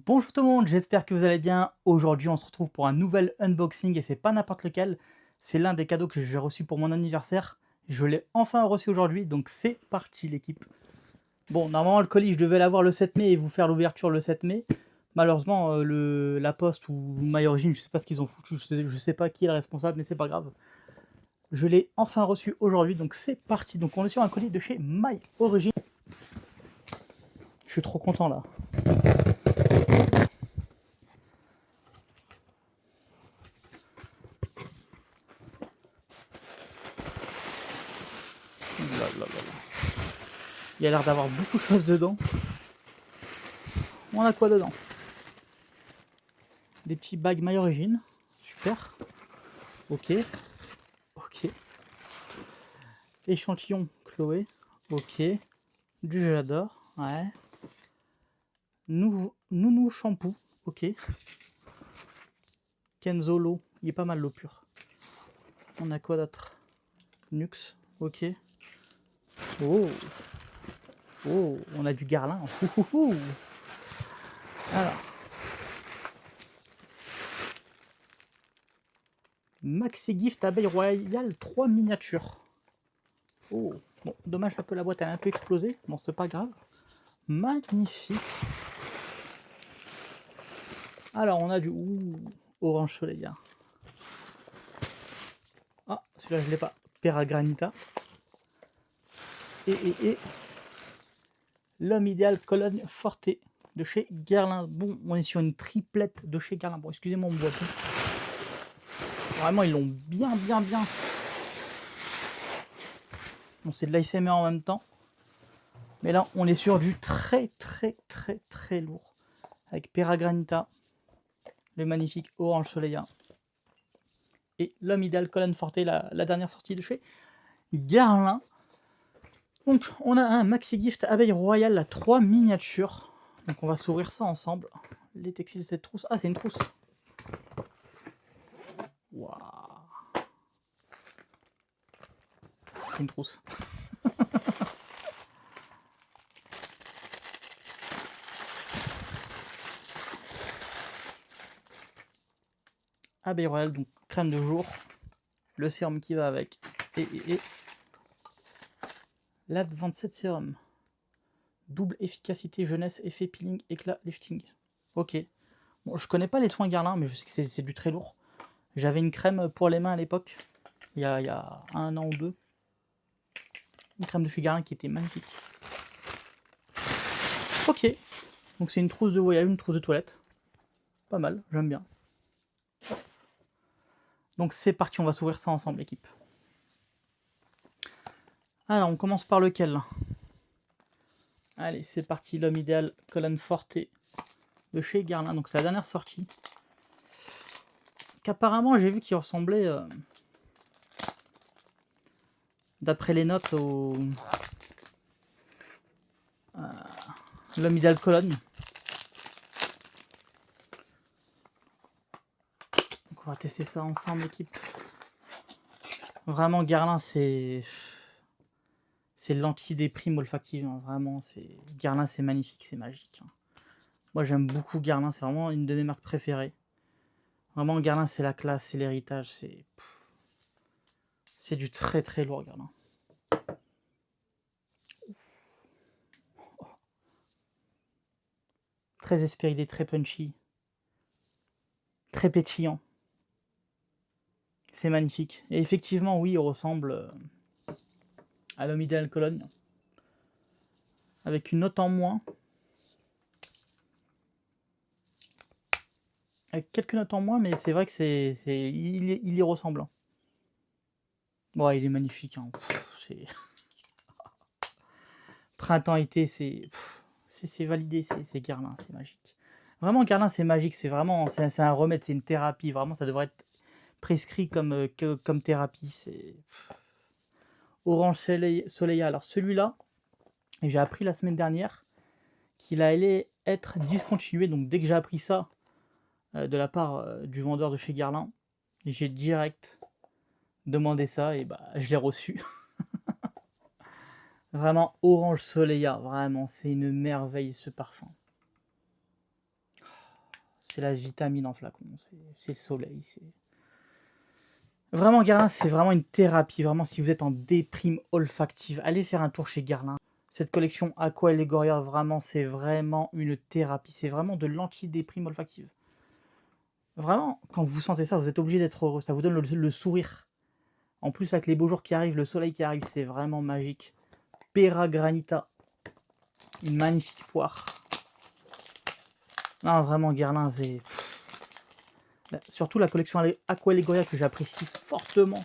Bonjour tout le monde, j'espère que vous allez bien. Aujourd'hui, on se retrouve pour un nouvel unboxing et c'est pas n'importe lequel. C'est l'un des cadeaux que j'ai reçu pour mon anniversaire. Je l'ai enfin reçu aujourd'hui, donc c'est parti l'équipe. Bon, normalement le colis, je devais l'avoir le 7 mai et vous faire l'ouverture le 7 mai. Malheureusement, la poste ou My Origin, je sais pas ce qu'ils ont foutu, je sais pas qui est le responsable, mais c'est pas grave. Je l'ai enfin reçu aujourd'hui, donc c'est parti. Donc on est sur un colis de chez My Origin. Je suis trop content là. Il y a l'air d'avoir beaucoup de choses dedans. On a quoi dedans? Des petits bags My Origin. Super. Ok. Ok. Échantillon Chloé. Ok. Du Gelador. Ouais. Nounou shampoo. Ok. Kenzo l'eau. Il est pas mal l'eau pure. On a quoi d'autre? Nux. Ok. Oh. Oh. On a du Garlin. Alors. Maxi Gift Abeille Royale 3 miniatures. Oh. Bon, dommage un peu la boîte elle a un peu explosé. Bon, c'est pas grave. Magnifique. Alors, on a du orange soleil. Ah, celui-là, je l'ai pas. Terra Granita. Et l'homme idéal Cologne Forte de chez Guerlain. Bon, on est sur une triplette de chez Guerlain. Bon, excusez-moi, mon boîtier. Vraiment, ils l'ont bien. Bon, c'est de l'ASMR en même temps. Mais là, on est sur du très lourd. Avec Terra Granita, le magnifique orange soleil. Et l'homme idéal Cologne Forte, la dernière sortie de chez Guerlain. Donc, on a un Maxi Gift Abeille Royale à 3 miniatures. Donc, on va s'ouvrir ça ensemble. Les textiles, cette trousse. Ah, c'est une trousse. Waouh. C'est une trousse. Abeille Royale, donc crème de jour. Le sérum qui va avec. Et l'AD 27 sérum. Double efficacité jeunesse, effet peeling, éclat, lifting. Ok. Bon, je connais pas les soins Guerlain, mais je sais que c'est du très lourd. J'avais une crème pour les mains à l'époque, il y a 1 an ou 2. Une crème de chez Guerlain qui était magnifique. Ok. Donc c'est une trousse de voyage, une trousse de toilette. Pas mal, j'aime bien. Donc c'est parti, on va s'ouvrir ça ensemble, l'équipe. Alors, on commence par lequel? Allez, c'est parti, l'homme idéal Colonne Forte de chez Guerlain. Donc c'est la dernière sortie. Qu'apparemment, j'ai vu qu'il ressemblait, d'après les notes, au l'homme idéal Cologne. Donc on va tester ça ensemble, l'équipe. Vraiment, Guerlain, c'est l'anti-déprime olfactive. Hein. Vraiment, Guerlain, c'est magnifique, c'est magique. Hein. Moi, j'aime beaucoup Guerlain, c'est vraiment une de mes marques préférées. Vraiment, Guerlain, c'est la classe, c'est l'héritage, c'est du très lourd, Guerlain. Très espéridé, très punchy, très pétillant. C'est magnifique. Et effectivement, oui, il ressemble à l'homme idéal Cologne. Avec une note en moins. Avec quelques notes en moins, mais c'est vrai que il y ressemble. Hein. Ouais, il est magnifique. Hein. C'est printemps-été, c'est validé, c'est Guerlain, c'est magique. Vraiment, Guerlain, c'est magique, c'est vraiment, c'est un remède, c'est une thérapie. Vraiment, ça devrait être prescrit comme thérapie. C'est Orange Soleil. Alors celui-là, j'ai appris la semaine dernière qu'il allait être discontinué. Donc dès que j'ai appris ça de la part du vendeur de chez Guerlain, j'ai direct demandé ça et bah je l'ai reçu. Vraiment Orange Soleil, vraiment, c'est une merveille ce parfum. c'est la vitamine en flacon, c'est le soleil. Vraiment, Guerlain, c'est vraiment une thérapie. Vraiment, si vous êtes en déprime olfactive, allez faire un tour chez Guerlain. Cette collection Aqua Allegoria, vraiment, c'est vraiment une thérapie. C'est vraiment de l'anti-déprime olfactive. Vraiment, quand vous sentez ça, vous êtes obligé d'être heureux. Ça vous donne le sourire. En plus, avec les beaux jours qui arrivent, le soleil qui arrive, c'est vraiment magique. Pera Granita. Une magnifique poire. Non, vraiment, Guerlain, c'est... Surtout la collection Aqua Allegoria que j'apprécie fortement.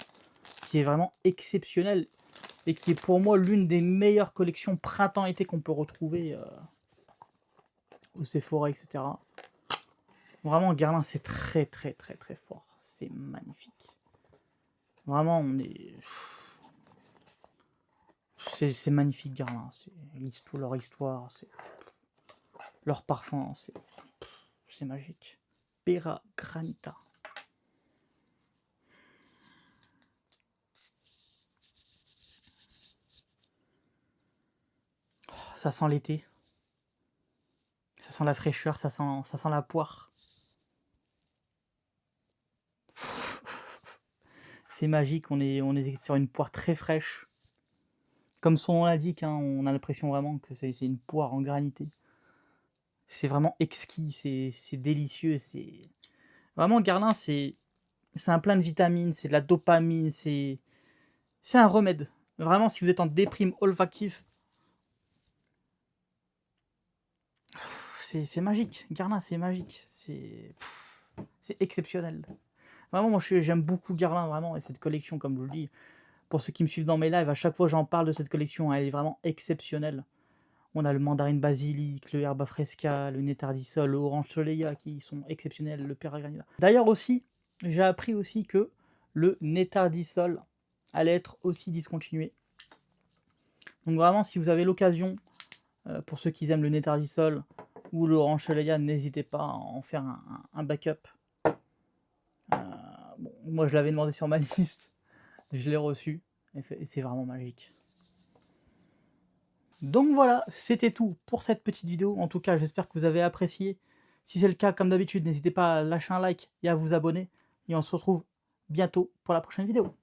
Qui est vraiment exceptionnelle. Et qui est pour moi l'une des meilleures collections printemps-été qu'on peut retrouver au Sephora, etc. Vraiment, Guerlain, c'est très très très très fort. C'est magnifique. Vraiment, on est... C'est magnifique, Guerlain. Leur histoire, leur parfum, c'est magique. Pera Granita. Ça sent l'été. Ça sent la fraîcheur, ça sent la poire. C'est magique, on est sur une poire très fraîche. Comme son nom l'indique, hein, on a l'impression vraiment que c'est une poire en granité. C'est vraiment exquis, c'est délicieux. Vraiment, Guerlain, c'est un plein de vitamines, c'est de la dopamine, c'est un remède. Vraiment, si vous êtes en déprime olfactive, c'est magique. Guerlain, c'est magique. C'est exceptionnel. Vraiment, moi, j'aime beaucoup Guerlain, vraiment, et cette collection, comme je vous le dis. Pour ceux qui me suivent dans mes lives, à chaque fois j'en parle de cette collection, elle est vraiment exceptionnelle. On a le mandarine basilic, le herba fresca, le nétardisol, le orange soleil qui sont exceptionnels, le pera granita. D'ailleurs aussi, j'ai appris aussi que le nétardisol allait être aussi discontinué. Donc vraiment, si vous avez l'occasion, pour ceux qui aiment le nétardisol ou le orange soleil, n'hésitez pas à en faire un backup. Bon, moi je l'avais demandé sur ma liste, je l'ai reçu, et c'est vraiment magique. Donc voilà, c'était tout pour cette petite vidéo. En tout cas, j'espère que vous avez apprécié. Si c'est le cas, comme d'habitude, n'hésitez pas à lâcher un like et à vous abonner. Et on se retrouve bientôt pour la prochaine vidéo.